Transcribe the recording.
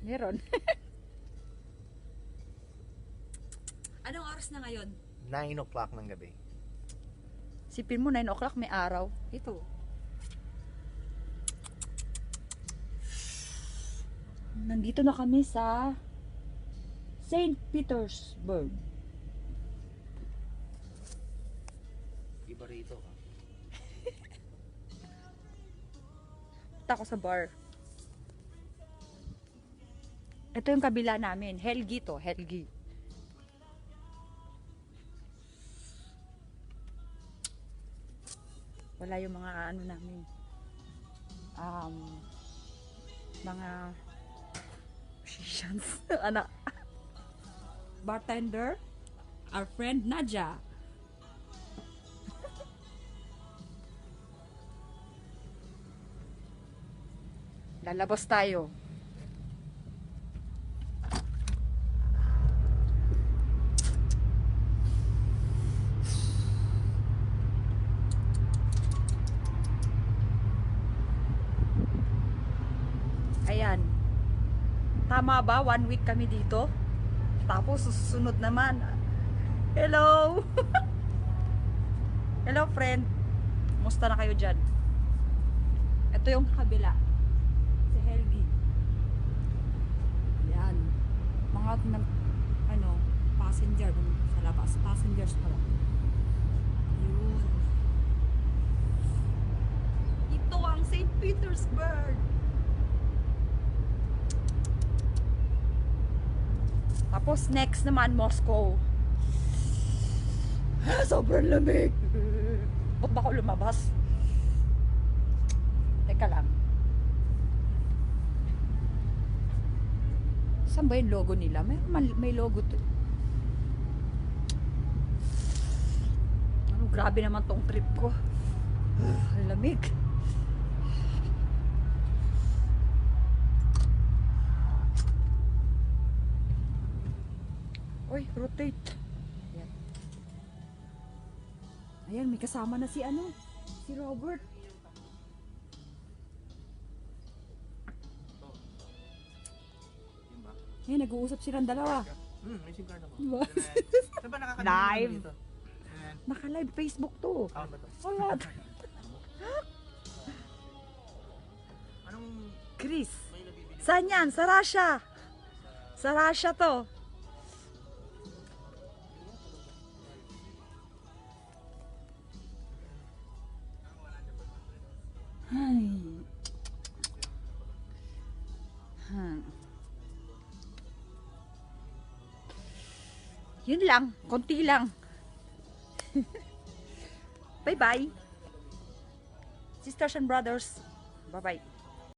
Meron. Anong oras na ngayon? 9 o'clock ng gabi. Sipin mo, 9 o'clock may araw. Ito. Nandito na kami sa St. Petersburg. Iba rito ka. Punta ako sa bar. Ito yung kabila namin. Helgi to. Helgi. Wala yung mga ano namin. Mga musicians. Anak. Bartender, our friend Nadja. Lalabas tayo. Ayan. Tama ba? 1 week kami dito. Tapos susunod naman. Hello! Hello friend. Musta na kayo dyan? Ito yung kabila. Si Helgi. Ayan. Mga passenger sa labas. Passengers pala. Yun. Ito ang St. Petersburg. Tapos next naman Moscow. Sobrang lamig. Ba't ba ako lumabas? Teka lang. Saan ba yung logo nila? May logo to. Grabe naman tong trip ko. Lamig. Uy, rotate. Ayan. Ayan, may kasama na si Robert. Ayan, nag-uusap silang dalawa. May SIM card ako. Diba? Saan ba nakakadinig Live. dito? Naka-live Facebook to. Ah, ba to? Ayan. Anong Chris. may nabibili? Saan yan? Sa Russia. Sa Russia to. Ay. Yun lang. Konti lang. Bye-bye. Sisters and brothers. Bye-bye.